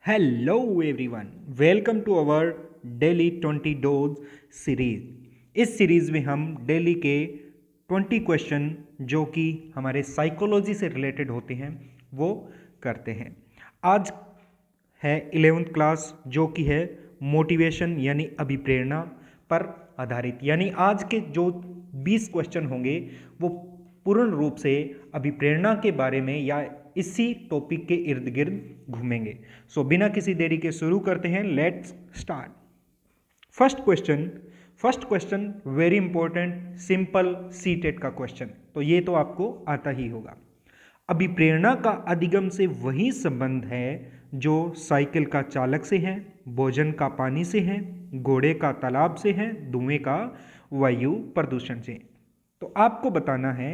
Hello everyone, welcome to our daily 20 dose series. इस series में हम डेली के 20 क्वेश्चन जो कि हमारे साइकोलॉजी से रिलेटेड होते हैं वो करते हैं। आज है 11th क्लास जो कि है मोटिवेशन यानी अभिप्रेरणा पर आधारित, यानी आज के जो 20 क्वेश्चन होंगे वो पूर्ण रूप से अभिप्रेरणा के बारे में या इसी टॉपिक के इर्द गिर्द घूमेंगे। सो बिना किसी देरी के शुरू करते हैं। Let's start. First question very important, simple CTET का क्वेश्चन, तो ये तो आपको आता ही होगा। अभिप्रेरणा का अधिगम से वही संबंध है जो साइकिल का चालक से है, भोजन का पानी से है, घोड़े का तालाब से है, धुएं का वायु प्रदूषण से। तो आपको बताना है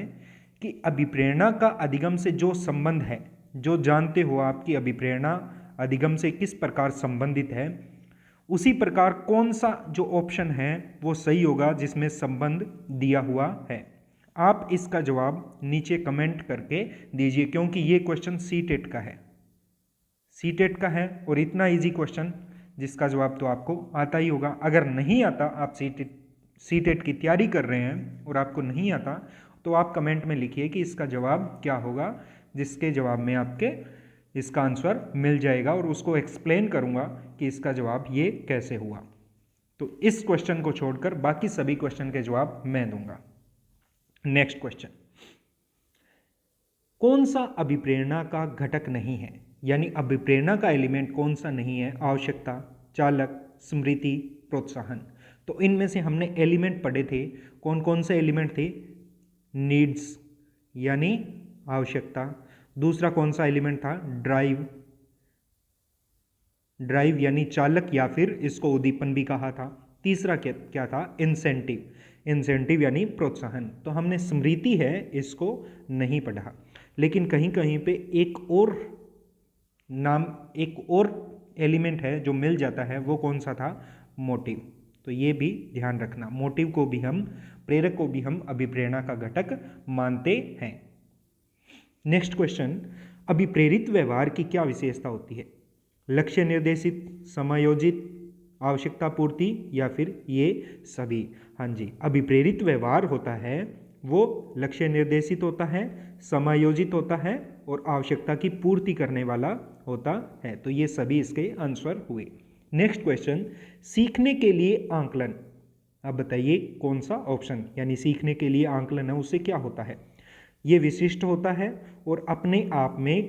कि अभिप्रेरणा का अधिगम से जो संबंध है, जो जानते हो आप कि अभिप्रेरणा अधिगम से किस प्रकार संबंधित है, उसी प्रकार कौन सा जो ऑप्शन है वो सही होगा जिसमें संबंध दिया हुआ है। आप इसका जवाब नीचे कमेंट करके दीजिए, क्योंकि ये क्वेश्चन सीटेट का है, सीटेट का है और इतना इजी क्वेश्चन जिसका जवाब तो आपको आता ही होगा। अगर नहीं आता, आप सीटेट की तैयारी कर रहे हैं और आपको नहीं आता, तो आप कमेंट में लिखिए कि इसका जवाब क्या होगा, जिसके जवाब में आपके इसका आंसर मिल जाएगा और उसको एक्सप्लेन करूंगा कि इसका जवाब ये कैसे हुआ। तो इस क्वेश्चन को छोड़कर बाकी सभी क्वेश्चन के जवाब मैं दूंगा। नेक्स्ट क्वेश्चन, कौन सा अभिप्रेरणा का घटक नहीं है, यानी अभिप्रेरणा का एलिमेंट कौन सा नहीं है? आवश्यकता, चालक, स्मृति, प्रोत्साहन। तो इनमें से हमने एलिमेंट पढ़े थे, कौन कौन से एलिमेंट थे? नीड्स यानी आवश्यकता। दूसरा कौन सा एलिमेंट था? ड्राइव यानी चालक या फिर इसको उद्दीपन भी कहा था। तीसरा क्या था? इंसेंटिव यानी प्रोत्साहन। तो हमने स्मृति है इसको नहीं पढ़ा, लेकिन कहीं कहीं पे एक और एलिमेंट है जो मिल जाता है, वो कौन सा था? मोटिव। तो ये भी ध्यान रखना, मोटिव को भी हम, प्रेरक को भी हम अभिप्रेरणा का घटक मानते हैं। नेक्स्ट क्वेश्चन, अभिप्रेरित व्यवहार की क्या विशेषता होती है? लक्ष्य निर्देशित, समायोजित, आवश्यकता पूर्ति या फिर ये सभी? हाँ जी, अभिप्रेरित व्यवहार होता है वो लक्ष्य निर्देशित होता है, समायोजित होता है और आवश्यकता की पूर्ति करने वाला होता है। तो ये सभी इसके आंसर हुए। नेक्स्ट क्वेश्चन, सीखने के लिए आंकलन। अब बताइए कौन सा ऑप्शन, यानी सीखने के लिए आंकलन है उससे क्या होता है? ये विशिष्ट होता है और अपने आप में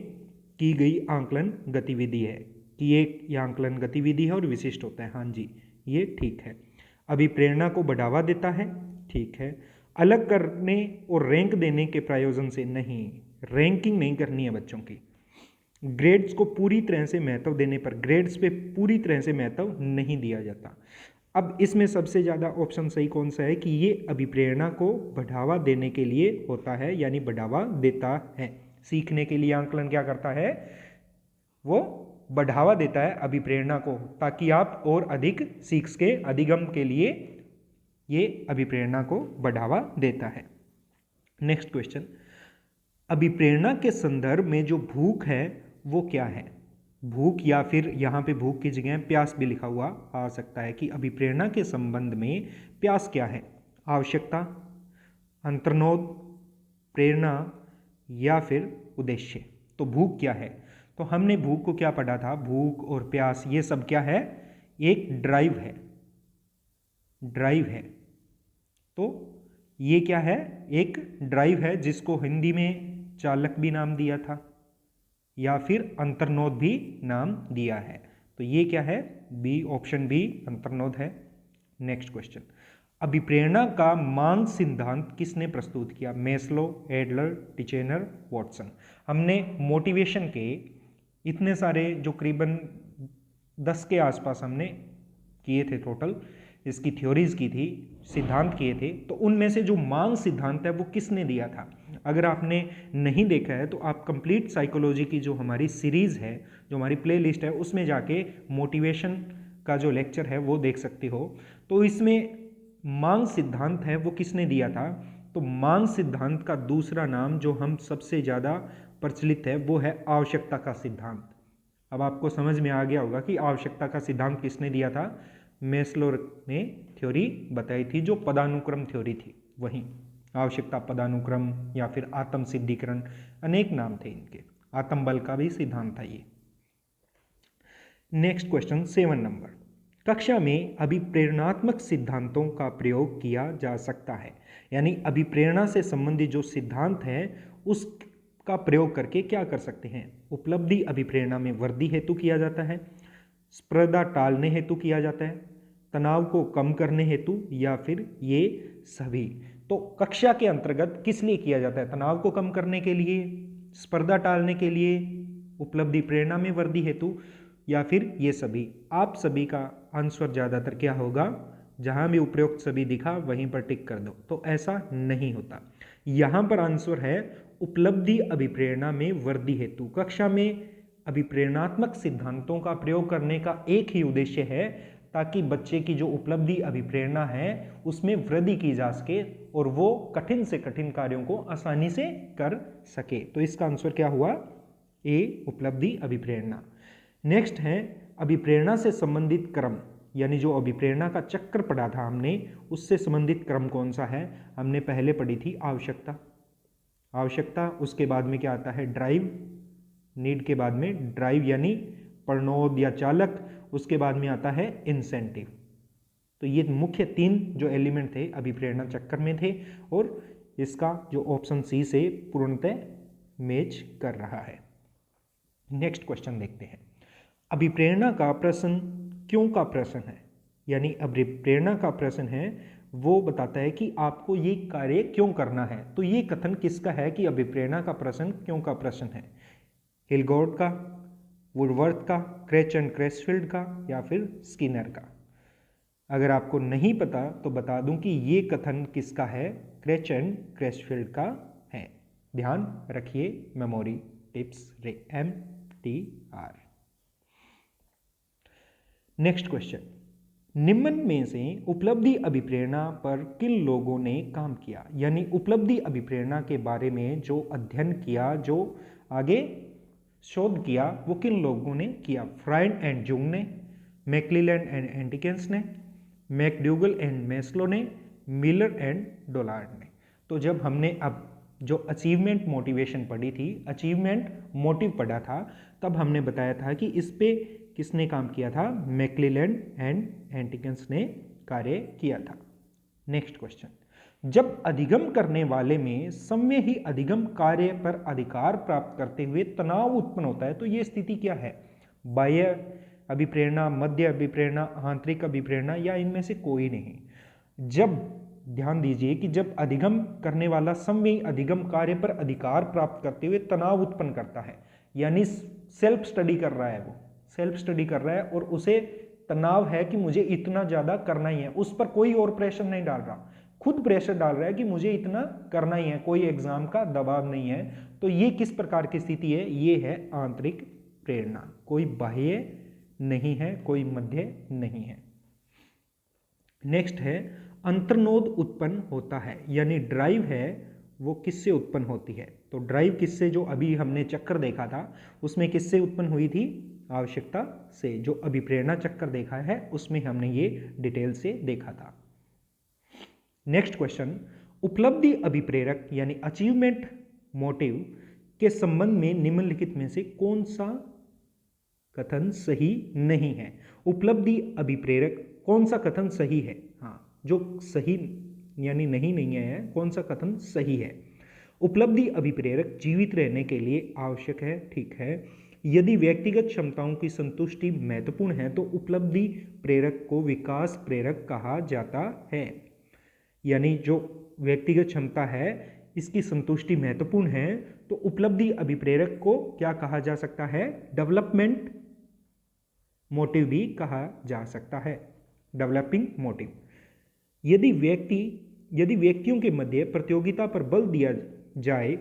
की गई आंकलन गतिविधि है, कि ये आंकलन गतिविधि है और विशिष्ट होता है। हाँ जी, ये ठीक है। अभिप्रेरणा को बढ़ावा देता है, ठीक है। अलग करने और रैंक देने के प्रयोजन से नहीं, रैंकिंग नहीं करनी है बच्चों की। ग्रेड्स को पूरी तरह से महत्व देने पर, ग्रेड्स पे पूरी तरह से महत्व नहीं दिया जाता। अब इसमें सबसे ज़्यादा ऑप्शन सही कौन सा है कि ये अभिप्रेरणा को बढ़ावा देने के लिए होता है, यानी बढ़ावा देता है। सीखने के लिए आंकलन क्या करता है? वो बढ़ावा देता है अभिप्रेरणा को, ताकि आप और अधिक सीख सके। अधिगम के लिए ये अभिप्रेरणा को बढ़ावा देता है। नेक्स्ट क्वेश्चन, अभिप्रेरणा के संदर्भ में जो भूख है वो क्या है? भूख या फिर यहाँ पे भूख की जगह प्यास भी लिखा हुआ आ सकता है कि अभिप्रेरणा के संबंध में प्यास क्या है? आवश्यकता, अंतर्नोद, प्रेरणा या फिर उद्देश्य। तो भूख क्या है? तो हमने भूख को क्या पढ़ा था? भूख और प्यास ये सब क्या है? एक ड्राइव है, ड्राइव है। तो ये क्या है? एक ड्राइव है, जिसको हिंदी में चालक भी नाम दिया था या फिर अंतर्नोद भी नाम दिया है। तो ये क्या है? बी, ऑप्शन बी अंतर्नोद है। नेक्स्ट क्वेश्चन, अभिप्रेरणा का मांग सिद्धांत किसने प्रस्तुत किया? Maslow, Adler, Titchener, Watson. हमने मोटिवेशन के इतने सारे जो करीबन 10 के आसपास हमने किए थे, टोटल इसकी थ्योरीज की थी, सिद्धांत किए थे। तो उनमें से जो मांग सिद्धांत है वो किसने दिया था? अगर आपने नहीं देखा है तो आप कंप्लीट साइकोलॉजी की जो हमारी सीरीज़ है, जो हमारी प्लेलिस्ट है, उसमें जाके मोटिवेशन का जो लेक्चर है वो देख सकते हो। तो इसमें मांग सिद्धांत है वो किसने दिया था? तो मांग सिद्धांत का दूसरा नाम जो हम सबसे ज़्यादा प्रचलित है वो है आवश्यकता का सिद्धांत। अब आपको समझ में आ गया होगा कि आवश्यकता का सिद्धांत किसने दिया था, मैस्लो ने थ्योरी बताई थी, जो पदानुक्रम थ्योरी थी वही। आवश्यकता पदानुक्रम या फिर आत्म सिद्धिकरण, अनेक नाम थे इनके। आत्म बल का भी सिद्धांत था ये। नेक्स्ट क्वेश्चन 7 नंबर, कक्षा में अभिप्रेरणात्मक सिद्धांतों का प्रयोग किया जा सकता है, यानी अभिप्रेरणा से संबंधित जो सिद्धांत है उसका प्रयोग करके क्या कर सकते हैं। उपलब्धि अभिप्रेरणा में वृद्धि हेतु किया जाता है, स्पर्धा टालने हेतु किया जाता है, तनाव को कम करने हेतु, या फिर ये सभी। तो कक्षा के अंतर्गत किस लिए किया जाता है, तनाव को कम करने के लिए, स्पर्धा टालने के लिए, उपलब्धि प्रेरणा में वृद्धि हेतु, या फिर ये सभी। आप सभी का आंसर ज़्यादातर क्या होगा, जहां भी उपरोक्त सभी दिखा वहीं पर टिक कर दो। तो ऐसा नहीं होता, यहां पर आंसर है उपलब्धि अभिप्रेरणा में वृद्धि हेतु। कक्षा में अभिप्रेरणात्मक सिद्धांतों का प्रयोग करने का एक ही उद्देश्य है, ताकि बच्चे की जो उपलब्धि अभिप्रेरणा है उसमें वृद्धि की जा सके और वो कठिन से कठिन कार्यों को आसानी से कर सके। तो इसका आंसर क्या हुआ, ए, उपलब्धि अभिप्रेरणा। नेक्स्ट है अभिप्रेरणा से संबंधित क्रम, यानी जो अभिप्रेरणा का चक्र पढ़ा था हमने, उससे संबंधित क्रम कौन सा है। हमने पहले पढ़ी थी आवश्यकता, आवश्यकता, उसके बाद में क्या आता है ड्राइव, नीड के बाद में ड्राइव यानी प्रणोद या चालक, उसके बाद में आता है इंसेंटिव। तो ये मुख्य 3 जो एलिमेंट थे अभिप्रेरणा चक्र में थे, और इसका जो ऑप्शन सी से पूर्णतः मैच कर रहा है। नेक्स्ट क्वेश्चन देखते हैं, अभिप्रेरणा का प्रश्न क्यों का प्रश्न है, यानी अभिप्रेरणा का प्रश्न है वो बताता है कि आपको ये कार्य क्यों करना है। तो ये कथन किसका है कि अभिप्रेरणा का प्रश्न क्यों का प्रश्न है, हिलगोर्ड का, वुडवर्थ का, क्रेच एंड क्रेसफील्ड का, या फिर स्किनर का। अगर आपको नहीं पता तो बता दूं कि ये कथन किसका है, क्रेच एंड क्रेसफील्ड का है। ध्यान रखिए, memory tips MTR। Next question, निम्न में से उपलब्धि अभिप्रेरणा पर किन लोगों ने काम किया, यानी उपलब्धि अभिप्रेरणा के बारे में जो अध्ययन किया, जो आगे शोध किया, वो किन लोगों ने किया। फ्राइड एंड जुंग ने, मैक्लेलैंड एंड एंटिकेंस ने, मैकडूगल एंड मैस्लो ने, मिलर एंड डोलार्ड ने। तो जब हमने अब जो अचीवमेंट मोटिवेशन पढ़ी थी, अचीवमेंट मोटिव पढ़ा था, तब हमने बताया था कि इस पे किसने काम किया था, मैक्लेलैंड एंड एंटिकेंस ने कार्य किया था। नेक्स्ट क्वेश्चन, जब अधिगम करने वाले में सम्य ही अधिगम कार्य पर अधिकार प्राप्त करते हुए तनाव उत्पन्न होता है, तो ये स्थिति क्या है, बाह्य अभिप्रेरणा, मध्य अभिप्रेरणा, आंतरिक अभिप्रेरणा, या इनमें से कोई नहीं। जब ध्यान दीजिए कि जब अधिगम करने वाला सम्य अधिगम कार्य पर अधिकार प्राप्त करते हुए तनाव उत्पन्न करता है, यानी सेल्फ स्टडी कर रहा है, वो सेल्फ स्टडी कर रहा है और उसे तनाव है कि मुझे इतना ज़्यादा करना ही है, उस पर कोई और प्रेशर नहीं डाल रहा, खुद प्रेशर डाल रहा है कि मुझे इतना करना ही है, कोई एग्जाम का दबाव नहीं है। तो ये किस प्रकार की स्थिति है, ये है आंतरिक प्रेरणा, कोई बाह्य नहीं है, कोई मध्य नहीं है। नेक्स्ट है अंतर्नोद उत्पन्न होता है, यानी ड्राइव है वो किससे उत्पन्न होती है। तो ड्राइव किससे, जो अभी हमने चक्कर देखा था उसमें किससे उत्पन्न हुई थी, आवश्यकता से। जो अभिप्रेरणा चक्कर देखा है उसमें हमने ये डिटेल से देखा था। नेक्स्ट क्वेश्चन, उपलब्धि अभिप्रेरक यानी अचीवमेंट मोटिव के संबंध में निम्नलिखित में से कौन सा कथन सही नहीं है। उपलब्धि अभिप्रेरक कौन सा कथन सही है, हाँ जो सही यानी नहीं है, कौन सा कथन सही है। उपलब्धि अभिप्रेरक जीवित रहने के लिए आवश्यक है, ठीक है। यदि व्यक्तिगत क्षमताओं की संतुष्टि महत्वपूर्ण है तो उपलब्धि प्रेरक को विकास प्रेरक कहा जाता है। यानी जो व्यक्तिगत क्षमता है इसकी संतुष्टि महत्वपूर्ण है तो उपलब्धि अभिप्रेरक को क्या कहा जा सकता है, डेवलपमेंट मोटिव भी कहा जा सकता है, डेवलपिंग मोटिव। यदि व्यक्तियों के मध्य प्रतियोगिता पर बल दिया जाए,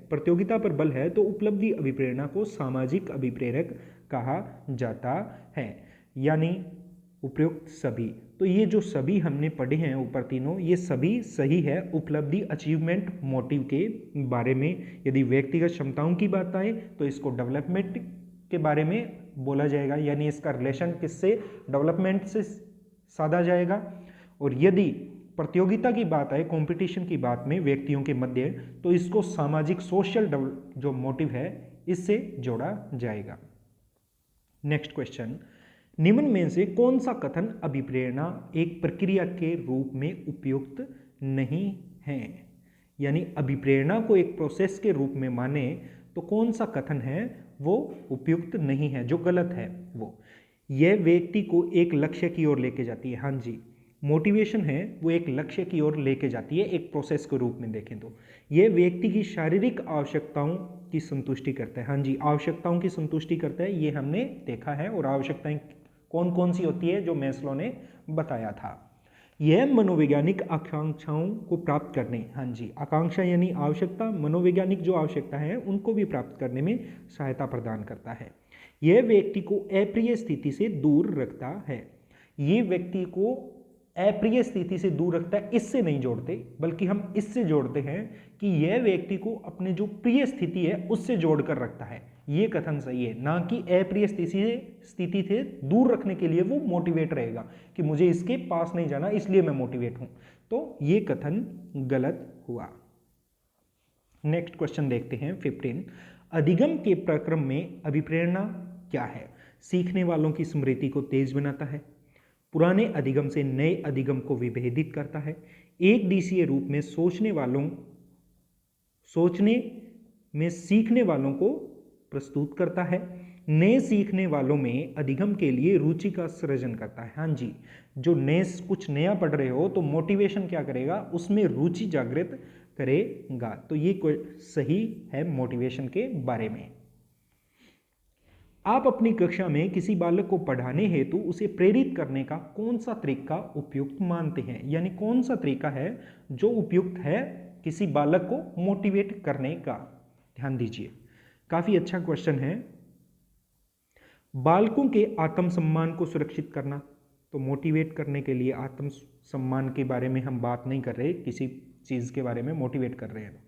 प्रतियोगिता पर बल है तो उपलब्धि अभिप्रेरणा को सामाजिक अभिप्रेरक कहा जाता है। यानी उपयुक्त सभी, तो ये जो सभी हमने पढ़े हैं ऊपर तीनों, ये सभी सही है उपलब्धि अचीवमेंट मोटिव के बारे में। यदि व्यक्तिगत क्षमताओं की बात आए तो इसको डेवलपमेंट के बारे में बोला जाएगा, यानी इसका रिलेशन किससे, डेवलपमेंट से साधा जाएगा। और यदि प्रतियोगिता की बात आए, कंपटीशन की बात में व्यक्तियों के मध्य, तो इसको सामाजिक सोशल जो मोटिव है इससे जोड़ा जाएगा। नेक्स्ट क्वेश्चन, निम्न में से कौन सा कथन अभिप्रेरणा एक प्रक्रिया के रूप में उपयुक्त नहीं है? यानी अभिप्रेरणा को एक प्रोसेस के रूप में माने तो कौन सा कथन है वो उपयुक्त नहीं है, जो गलत है वो। यह व्यक्ति को एक लक्ष्य की ओर लेके जाती है। हाँ जी, मोटिवेशन है वो एक लक्ष्य की ओर लेके जाती है, एक प्रोसेस के रूप में देखें तो। यह व्यक्ति की शारीरिक आवश्यकताओं की संतुष्टि करता है। हाँ जी, आवश्यकताओं की संतुष्टि करता है, ये हमने देखा है। और आवश्यकताएं कौन कौन सी होती है, जो मैस्लो ने बताया था। यह मनोवैज्ञानिक आकांक्षाओं को प्राप्त करने, हाँ जी, आकांक्षा यानी आवश्यकता, मनोवैज्ञानिक जो आवश्यकता है उनको भी प्राप्त करने में सहायता प्रदान करता है। यह व्यक्ति को अप्रिय स्थिति से दूर रखता है। ये व्यक्ति को अप्रिय स्थिति से दूर रखता है, इससे नहीं जोड़ते, बल्कि हम इससे जोड़ते हैं कि यह व्यक्ति को अपने जो प्रिय स्थिति है उससे जोड़कर रखता है। ये कथन सही है, ना कि अप्रिय स्थिति से दूर रखने के लिए वो मोटिवेट रहेगा कि मुझे इसके पास नहीं जाना इसलिए मैं मोटिवेट हूं, तो ये कथन गलत हुआ। नेक्स्ट क्वेश्चन देखते हैं 15। अधिगम के प्रक्रम में अभिप्रेरणा क्या है? सीखने वालों की स्मृति को तेज बनाता है, पुराने अधिगम से नए अधिगम को विभेदित करता है, एक दिशीय रूप में सोचने में सीखने वालों को प्रस्तुत करता है, नए सीखने वालों में अधिगम के लिए रुचि का सृजन करता है। हाँ जी, जो नए कुछ नया पढ़ रहे हो तो मोटिवेशन क्या करेगा, उसमें रुचि जागृत करेगा। तो ये सही है मोटिवेशन के बारे में। आप अपनी कक्षा में किसी बालक को पढ़ाने हेतु उसे प्रेरित करने का कौन सा तरीका उपयुक्त मानते हैं? यानी कौन सा तरीका है जो उपयुक्त है किसी बालक को मोटिवेट करने का? ध्यान दीजिए, काफी अच्छा क्वेश्चन है। बालकों के आत्मसम्मान को सुरक्षित करना, तो मोटिवेट करने के लिए आत्मसम्मान के बारे में हम बात नहीं कर रहे, किसी चीज के बारे में मोटिवेट कर रहे हैं।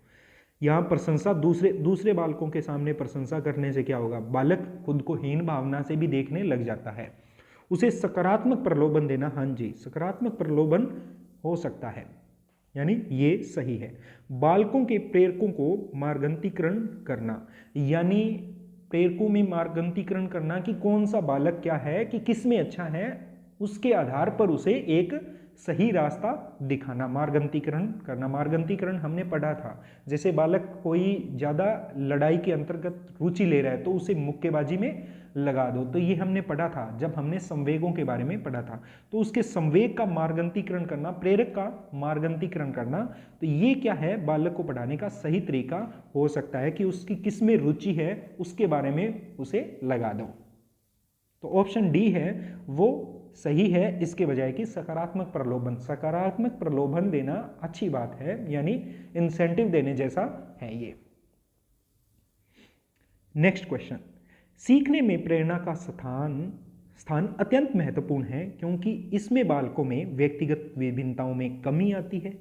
यहाँ प्रशंसा, दूसरे बालकों के सामने प्रशंसा करने से क्या होगा, बालक खुद को हीन भावना से भी देखने लग जाता है। उसे सकारात्मक प्रलोभन देना, हाँ जी, सकारात्मक प्रलोभन हो सकता है, यानी ये सही है। बालकों के प्रेरकों को मार्गंतीकरण करना, यानी प्रेरकों में मार्गंतीकरण करना कि कौन सा बालक क्या है, कि किस में अच्छा है, उसके आधार पर उसे एक सही रास्ता दिखाना, मार्गंतीकरण करना। मार्गंतीकरण हमने पढ़ा था, जैसे बालक कोई ज़्यादा लड़ाई के अंतर्गत रुचि ले रहा है तो उसे मुक्केबाजी में लगा दो, तो ये हमने पढ़ा था जब हमने संवेगों के बारे में पढ़ा था। तो उसके संवेग का मार्गंतीकरण करना, प्रेरक का मार्गंतीकरण करना, तो ये क्या है, बालक को पढ़ाने का सही तरीका हो सकता है कि उसकी किस में रुचि है उसके बारे में उसे लगा दो। तो ऑप्शन डी है वो सही है, इसके बजाय कि सकारात्मक प्रलोभन। सकारात्मक प्रलोभन देना अच्छी बात है, यानी इंसेंटिव देने जैसा है ये। नेक्स्ट क्वेश्चन, सीखने में प्रेरणा का स्थान अत्यंत महत्वपूर्ण है क्योंकि इसमें बालकों में व्यक्तिगत विभिन्नताओं में कमी आती है,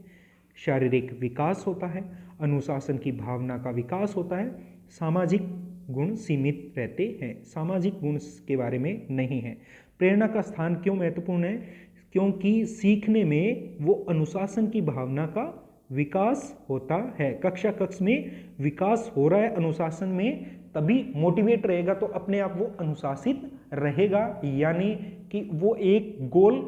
शारीरिक विकास होता है, अनुशासन की भावना का विकास होता है, सामाजिक गुण सीमित रहते हैं। सामाजिक गुण के बारे में नहीं है। प्रेरणा का स्थान क्यों महत्वपूर्ण है? क्योंकि सीखने में वो अनुशासन की भावना का विकास होता है। कक्ष में विकास हो रहा है अनुशासन में, तभी मोटिवेट रहेगा, तो अपने आप वो अनुशासित रहेगा, यानी कि वो एक गोल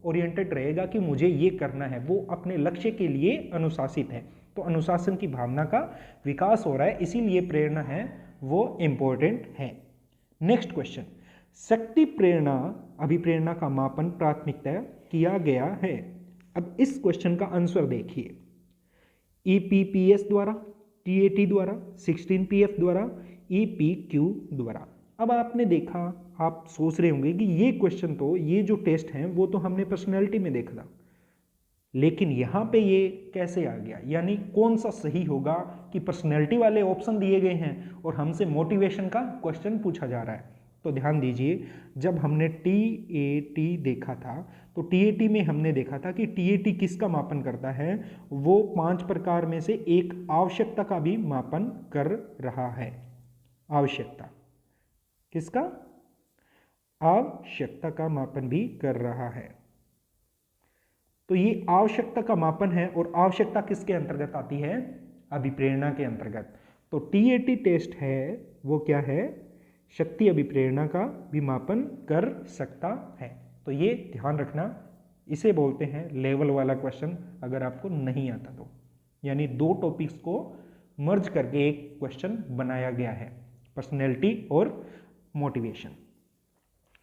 ओरिएंटेड रहेगा कि मुझे ये करना है, वो अपने लक्ष्य के लिए अनुशासित है। तो अनुशासन की भावना का विकास हो रहा है, इसीलिए प्रेरणा है वो इंपॉर्टेंट है। नेक्स्ट क्वेश्चन, शक्ति प्रेरणा अभिप्रेरणा का मापन प्राथमिकता किया गया है। अब इस क्वेश्चन का आंसर देखिए, EPPS द्वारा, TAT द्वारा, 16PF द्वारा, EPQ द्वारा। अब आपने देखा, आप सोच रहे होंगे कि ये क्वेश्चन तो, ये जो टेस्ट हैं वो तो हमने पर्सनैलिटी में देखा था, लेकिन यहाँ पे ये कैसे आ गया, यानी कौन सा सही होगा कि पर्सनैलिटी वाले ऑप्शन दिए गए हैं और हमसे मोटिवेशन का क्वेश्चन पूछा जा रहा है। तो ध्यान दीजिए, जब हमने TAT देखा था तो TAT में हमने देखा था कि TAT किसका मापन करता है, वो 5 प्रकार में से एक आवश्यकता का भी मापन कर रहा है। आवश्यकता, किसका? आवश्यकता का मापन भी कर रहा है। तो ये आवश्यकता का मापन है, और आवश्यकता किसके अंतर्गत आती है? अभिप्रेरणा के अंतर्गत। तो टीएटी टेस्ट है वो क्या है? शक्ति अभिप्रेरणा का भी मापन कर सकता है। तो ये ध्यान रखना, इसे बोलते हैं लेवल वाला क्वेश्चन अगर आपको नहीं आता तो, यानी दो टॉपिक्स को मर्ज करके एक क्वेश्चन बनाया गया है, पर्सनैलिटी और मोटिवेशन।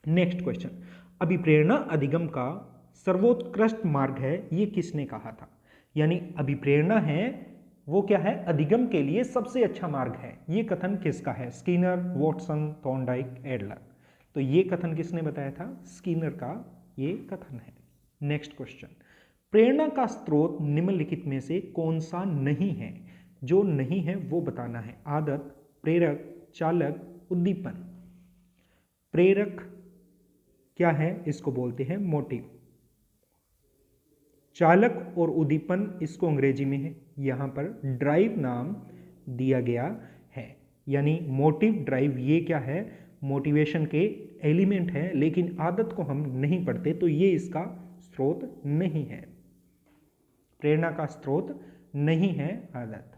नेक्स्ट क्वेश्चन, अभिप्रेरणा अधिगम का सर्वोत्कृष्ट मार्ग है, ये किसने कहा था? यानी अभिप्रेरणा है वो क्या है? अधिगम के लिए सबसे अच्छा मार्ग है, ये कथन किसका है? Skinner, Watson, Thorndike, Adler. तो ये कथन किसने बताया था? स्किनर का ये कथन है। नेक्स्ट क्वेश्चन, प्रेरणा का स्रोत निम्नलिखित में से कौन सा नहीं है? जो नहीं है वो बताना है। आदत, प्रेरक, चालक, उद्दीपन। प्रेरक क्या है? इसको बोलते हैं मोटिव। चालक और उद्दीपन इसको अंग्रेजी में है, यहां पर ड्राइव नाम दिया गया है। यानी मोटिव, ड्राइव ये क्या है? मोटिवेशन के एलिमेंट है, लेकिन आदत को हम नहीं पढ़ते तो ये इसका स्रोत नहीं है। प्रेरणा का स्रोत नहीं है आदत।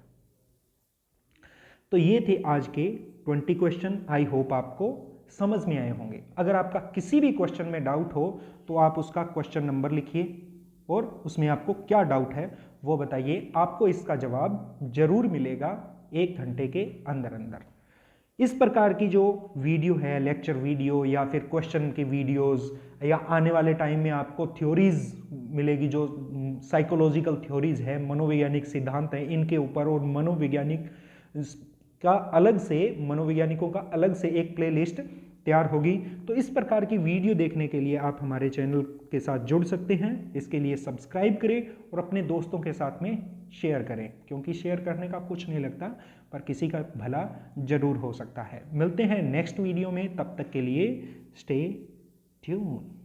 तो ये थे आज के 20 क्वेश्चन। आई होप आपको समझ में आए होंगे। अगर आपका किसी भी क्वेश्चन में डाउट हो तो आप उसका क्वेश्चन नंबर लिखिए और उसमें आपको क्या डाउट है वो बताइए। आपको इसका जवाब जरूर मिलेगा 1 घंटे के अंदर अंदर। इस प्रकार की जो वीडियो है, लेक्चर वीडियो या फिर क्वेश्चन की वीडियोस, या आने वाले टाइम में आपको थ्योरीज मिलेगी, जो साइकोलॉजिकल थ्योरीज है, मनोवैज्ञानिक सिद्धांत है इनके ऊपर, और मनोवैज्ञानिक का अलग से, मनोवैज्ञानिकों का अलग से एक प्लेलिस्ट तैयार होगी। तो इस प्रकार की वीडियो देखने के लिए आप हमारे चैनल के साथ जुड़ सकते हैं। इसके लिए सब्सक्राइब करें और अपने दोस्तों के साथ में शेयर करें, क्योंकि शेयर करने का कुछ नहीं लगता, पर किसी का भला जरूर हो सकता है। मिलते हैं नेक्स्ट वीडियो में, तब तक के लिए स्टे ट्यून।